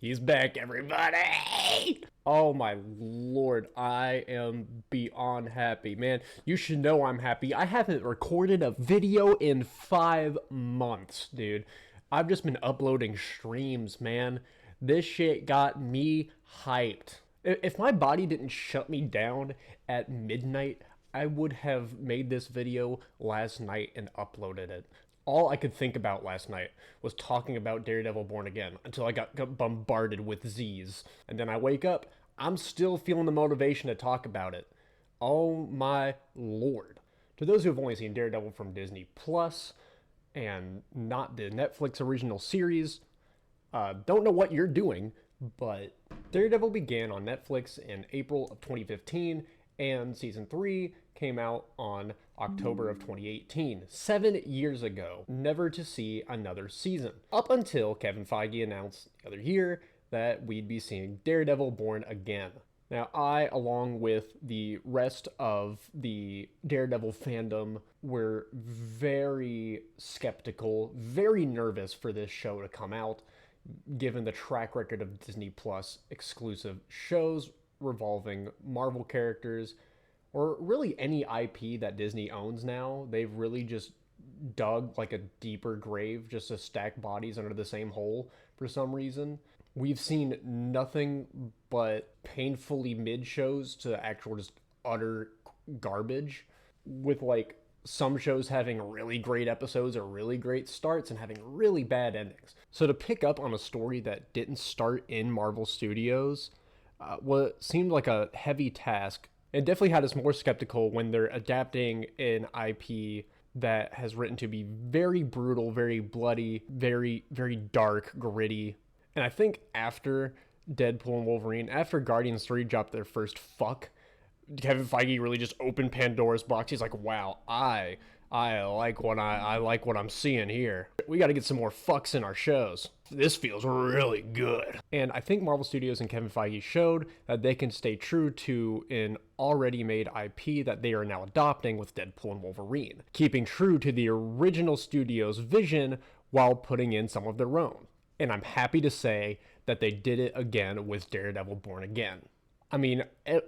He's back, everybody! Oh my lord, I am beyond happy. Man, you should know I'm happy. I haven't recorded a video in 5 months, dude. I've just been uploading streams, man. This shit got me hyped. If my body didn't shut me down at midnight, I would have made this video last night and uploaded it. All I could think about last night was talking about Daredevil Born Again until I got bombarded with Z's. And then I wake up, I'm still feeling the motivation to talk about it. Oh my lord. To those who have only seen Daredevil from Disney Plus and not the Netflix original series, don't know what you're doing, but Daredevil began on Netflix in April of 2015, and season 3 came out on October of 2018, 7 years ago, never to see another season. Up until Kevin Feige announced the other year that we'd be seeing Daredevil Born Again. Now, I, along with the rest of the Daredevil fandom, were very skeptical, very nervous for this show to come out, given the track record of Disney Plus exclusive shows revolving Marvel characters, or really any IP that Disney owns now. They've really just dug like a deeper grave just to stack bodies under the same hole for some reason. We've seen nothing but painfully mid shows to actual just utter garbage, with like some shows having really great episodes or really great starts and having really bad endings. So to pick up on a story that didn't start in Marvel Studios, what seemed like a heavy task. It definitely had us more skeptical when they're adapting an IP that has written to be very brutal, very bloody, very, very dark, gritty. And I think after Deadpool and Wolverine, after Guardians 3 dropped their first fuck, Kevin Feige really just opened Pandora's box. He's like, wow, I like what I like what I'm seeing here. We got to get some more fucks in our shows. This feels really good. And I think Marvel Studios and Kevin Feige showed that they can stay true to an already made IP that they are now adopting with Deadpool and Wolverine, keeping true to the original studio's vision while putting in some of their own. And I'm happy to say that they did it again with Daredevil Born Again. I mean,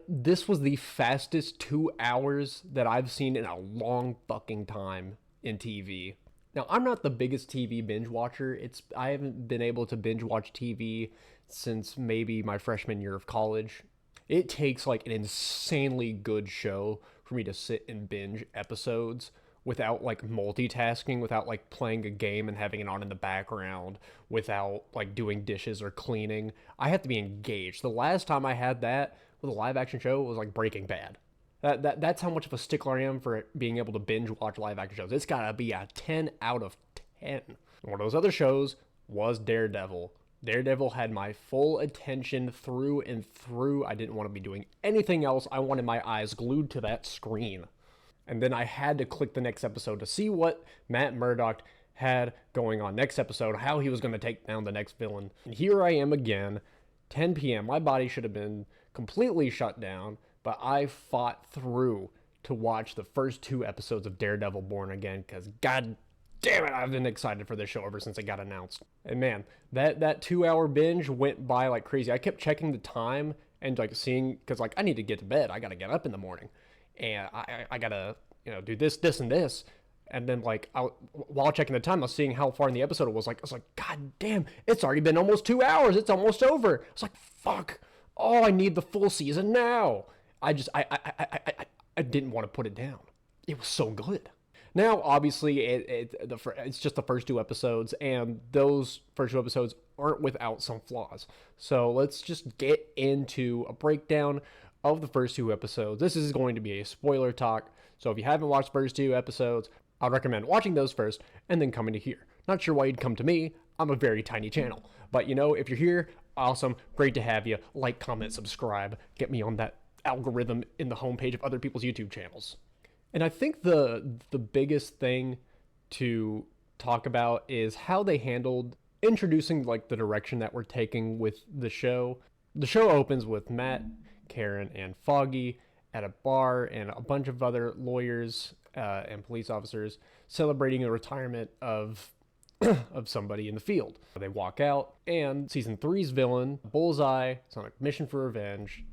this was the fastest 2 hours that I've seen in a long fucking time in TV. Now, I'm not the biggest TV binge watcher. I haven't been able to binge watch TV since maybe my freshman year of college. It takes like an insanely good show for me to sit and binge episodes without like multitasking, without like playing a game and having it on in the background, without like doing dishes or cleaning. I have to be engaged. The last time I had that with a live action show was like Breaking Bad. That's how much of a stickler I am for being able to binge watch live action shows. It's gotta be a 10 out of 10. One of those other shows was Daredevil. Daredevil had my full attention through and through. I didn't want to be doing anything else. I wanted my eyes glued to that screen. And then I had to click the next episode to see what Matt Murdock had going on next episode, how he was going to take down the next villain. And here I am again, 10 p.m. My body should have been completely shut down, but I fought through to watch the first 2 episodes of Daredevil Born Again, because god damn it, I've been excited for this show ever since it got announced. And man, that 2-hour binge went by like crazy. I kept checking the time and like seeing, because like I need to get to bed. I got to get up in the morning. And I gotta, do this, and this. And then, like, while checking the time, I was seeing how far in the episode it was. Like, I was like, God damn, it's already been almost 2 hours. It's almost over. I was like, fuck. Oh, I need the full season now. I didn't want to put it down. It was so good. Now, obviously, it's just the first 2 episodes, and those first 2 episodes aren't without some flaws. So let's just get into a breakdown of the first 2 episodes. This is going to be a spoiler talk, so if you haven't watched the first 2 episodes, I'd recommend watching those first and then coming to here. Not sure why you'd come to me. I'm a very tiny channel, but if you're here, awesome, great to have you. Like, comment, subscribe, get me on that algorithm in the homepage of other people's YouTube channels. And I think the biggest thing to talk about is how they handled introducing like the direction that we're taking with the show. The show opens with Matt, Karen, and Foggy at a bar, and a bunch of other lawyers and police officers celebrating the retirement of of somebody in the field. They walk out, and season three's villain, Bullseye, is on a mission for revenge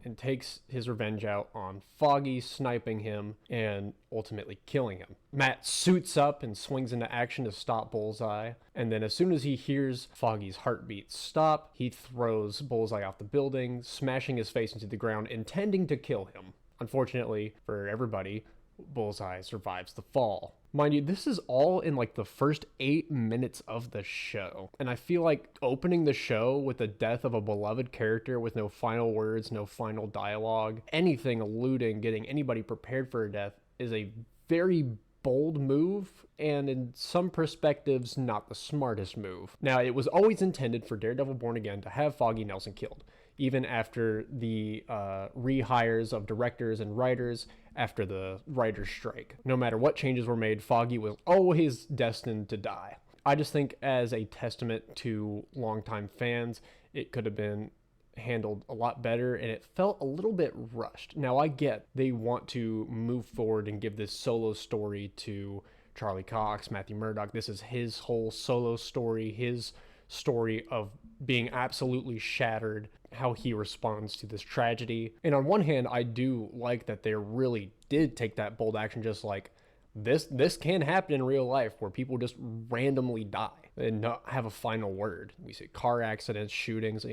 and takes his revenge out on Foggy, sniping him and ultimately killing him. Matt suits up and swings into action to stop Bullseye, and then as soon as he hears Foggy's heartbeat stop, he throws Bullseye off the building, smashing his face into the ground, intending to kill him. Unfortunately for everybody, Bullseye survives the fall. Mind you, this is all in like the first 8 minutes of the show. And I feel like opening the show with the death of a beloved character with no final words, no final dialogue, anything alluding, getting anybody prepared for a death is a very bold move, and in some perspectives, not the smartest move. Now, it was always intended for Daredevil Born Again to have Foggy Nelson killed, even after the rehires of directors and writers after the writer's strike. No matter what changes were made, Foggy was always destined to die. I just think as a testament to longtime fans, it could have been handled a lot better, and it felt a little bit rushed. Now, I get they want to move forward and give this solo story to Charlie Cox, Matthew Murdock. This is his whole solo story, his story of being absolutely shattered, how he responds to this tragedy. And on one hand, I do like that they really did take that bold action, just like this can happen in real life where people just randomly die and not have a final word. We see car accidents, shootings,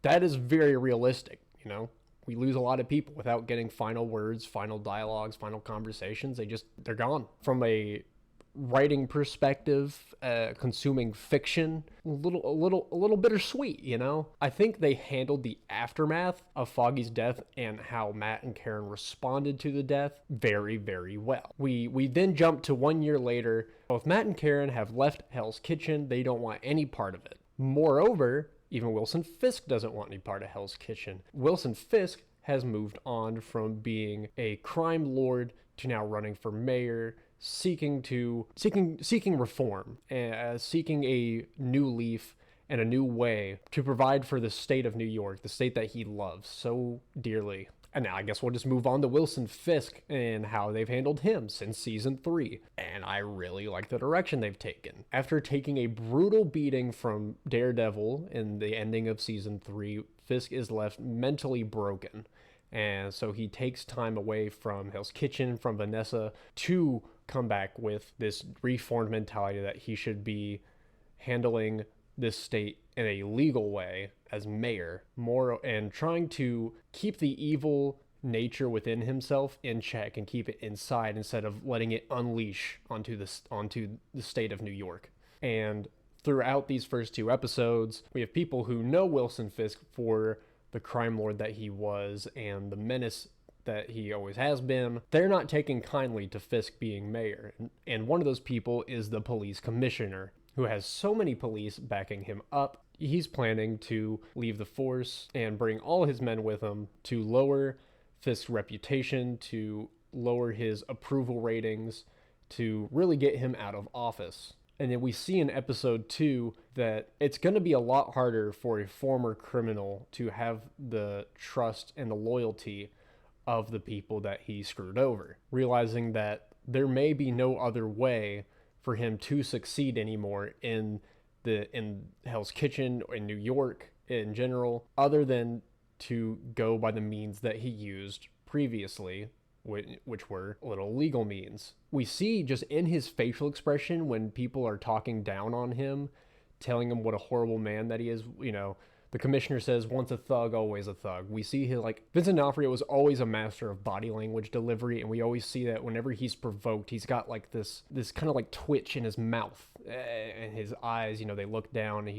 that is very realistic. We lose a lot of people without getting final words, final dialogues, final conversations. They're gone. From a writing perspective, consuming fiction, a little bittersweet, I think they handled the aftermath of Foggy's death and how Matt and Karen responded to the death very, very well. We then jump to 1 year later. Both Matt and Karen have left Hell's Kitchen. They don't want any part of it. Moreover, even Wilson Fisk doesn't want any part of Hell's Kitchen. Wilson Fisk has moved on from being a crime lord to now running for mayor, seeking reform, seeking a new leaf and a new way to provide for the state of New York, the state that he loves so dearly. And now I guess we'll just move on to Wilson Fisk and how they've handled him since season 3. And I really like the direction they've taken. After taking a brutal beating from Daredevil in the ending of season 3, Fisk is left mentally broken. And so he takes time away from Hell's Kitchen, from Vanessa, to come back with this reformed mentality that he should be handling this state in a legal way as mayor, more, and trying to keep the evil nature within himself in check and keep it inside instead of letting it unleash onto the state of New York. And throughout these first 2 episodes, we have people who know Wilson Fisk for the crime lord that he was and the menace that he always has been. They're not taking kindly to Fisk being mayor. And one of those people is the police commissioner, who has so many police backing him up. He's planning to leave the force and bring all his men with him to lower Fisk's reputation, to lower his approval ratings, to really get him out of office. And then we see in episode 2 that it's going to be a lot harder for a former criminal to have the trust and the loyalty of the people that he screwed over, realizing that there may be no other way for him to succeed anymore in Hell's Kitchen or in New York in general, other than to go by the means that he used previously, which were little legal means. We see just in his facial expression when people are talking down on him, telling him what a horrible man that he is. The commissioner says, once a thug, always a thug. We see Vincent D'Onofrio was always a master of body language delivery, and we always see that whenever he's provoked, he's got like this kind of like twitch in his mouth and his eyes, they look down, and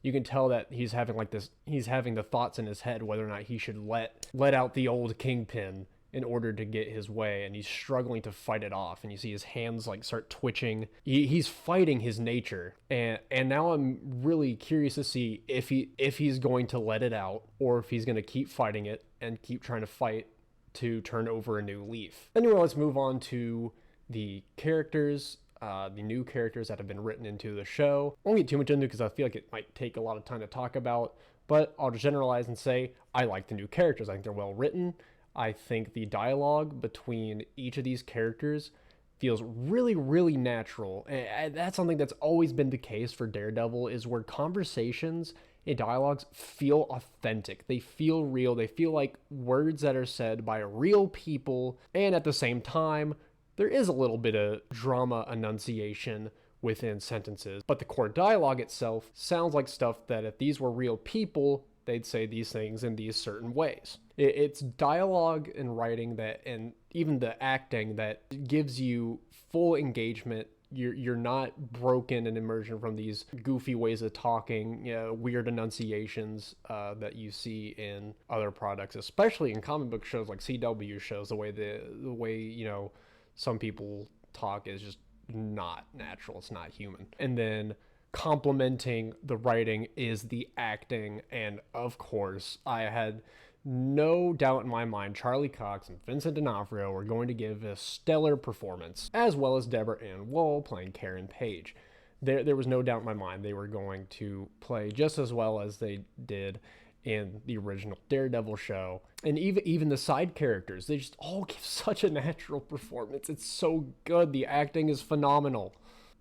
you can tell that he's having the thoughts in his head whether or not he should let out the old kingpin in order to get his way, and he's struggling to fight it off, and you see his hands start twitching. He's fighting his nature, and now I'm really curious to see if he's going to let it out, or if he's going to keep fighting it and keep trying to fight to turn over a new leaf. Anyway, let's move on to the characters, the new characters that have been written into the show. I won't get too much into it because I feel like it might take a lot of time to talk about, but I'll just generalize and say I like the new characters. I think they're well written. I think the dialogue between each of these characters feels really, really natural. And that's something that's always been the case for Daredevil, is where conversations and dialogues feel authentic. They feel real. They feel like words that are said by real people. And at the same time, there is a little bit of drama enunciation within sentences, but the core dialogue itself sounds like stuff that if these were real people, they'd say these things in these certain ways. It's dialogue and writing that, and even the acting, that gives you full engagement. You're not broken in immersion from these goofy ways of talking, weird enunciations that you see in other products, especially in comic book shows like CW shows. The way some people talk is just not natural. It's not human. And then complementing the writing is the acting, and of course, I had no doubt in my mind Charlie Cox and Vincent D'Onofrio were going to give a stellar performance, as well as Deborah Ann Woll playing Karen Page. There was no doubt in my mind they were going to play just as well as they did in the original Daredevil show. And even the side characters, they just all give such a natural performance. It's so good. The acting is phenomenal.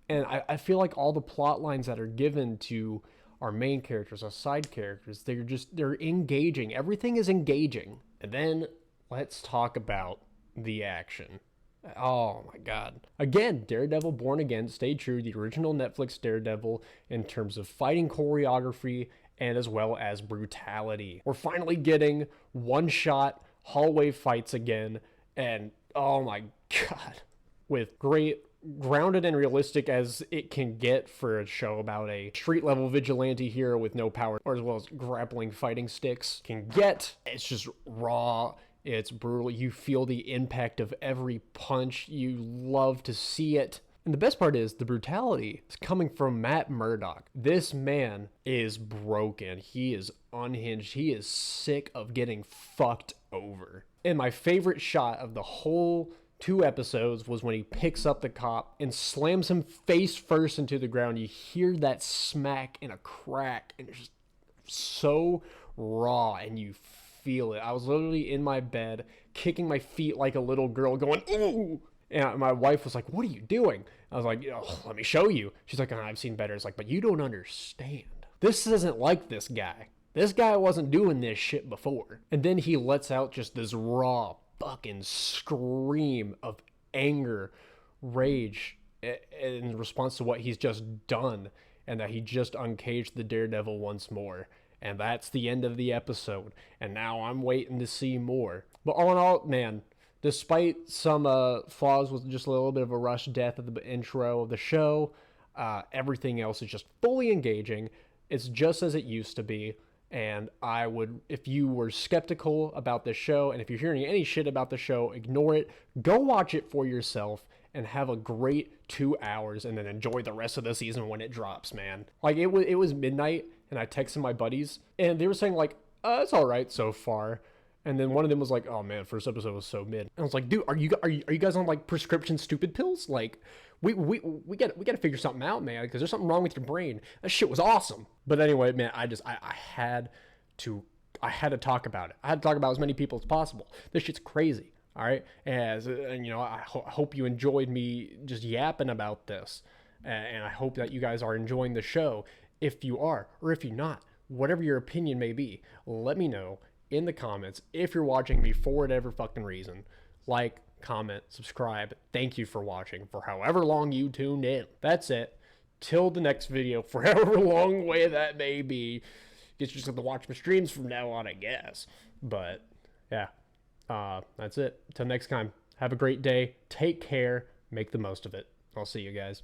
And I feel like all the plot lines that are given to our main characters, our side characters, they're engaging. Everything is engaging. And then let's talk about the action. Oh my God. Again, Daredevil Born Again stayed true to the original Netflix Daredevil in terms of fighting choreography and as well as brutality. We're finally getting one-shot hallway fights again, and oh my God, with great, grounded and realistic as it can get for a show about a street-level vigilante hero with no power, or as well as grappling fighting sticks can get. It's just raw. It's brutal. You feel the impact of every punch. You love to see it. And the best part is the brutality is coming from Matt Murdock. This man is broken. He is unhinged. He is sick of getting fucked over. And my favorite shot of the whole 2 episodes was when he picks up the cop and slams him face first into the ground. You hear that smack and a crack, and it's just so raw, and you feel it. I was literally in my bed, kicking my feet like a little girl, going, ooh! And my wife was like, what are you doing? I was like, let me show you. She's like, I've seen better. It's like, but you don't understand. This isn't like this guy. This guy wasn't doing this shit before. And then he lets out just this raw fucking scream of anger, rage, in response to what he's just done, and that he just uncaged the Daredevil once more. And that's the end of the episode. And now I'm waiting to see more. But all in all, man, despite some flaws with just a little bit of a rushed death at the intro of the show, everything else is just fully engaging. It's just as it used to be. And I would, if you were skeptical about the show, and if you're hearing any shit about the show, ignore it. Go watch it for yourself and have a great 2 hours, and then enjoy the rest of the season when it drops, man. Like, it was midnight, and I texted my buddies, and they were saying, like, it's all right so far. And then one of them was like, oh man, first episode was so mid. And I was like, dude, are you guys on like prescription stupid pills? Like, we got to figure something out, man, because there's something wrong with your brain. That shit was awesome. But anyway, man, I had to talk about it. I had to talk about as many people as possible. This shit's crazy. All right. And I hope you enjoyed me just yapping about this. And I hope that you guys are enjoying the show. If you are, or if you're not, whatever your opinion may be, let me know in the comments. If you're watching me for whatever fucking reason, like, comment, subscribe. Thank you for watching for however long you tuned in. That's it. Till the next video, for however long way that may be. You just have to watch my streams from now on, I guess. But yeah, that's it. Till next time, have a great day. Take care. Make the most of it. I'll see you guys.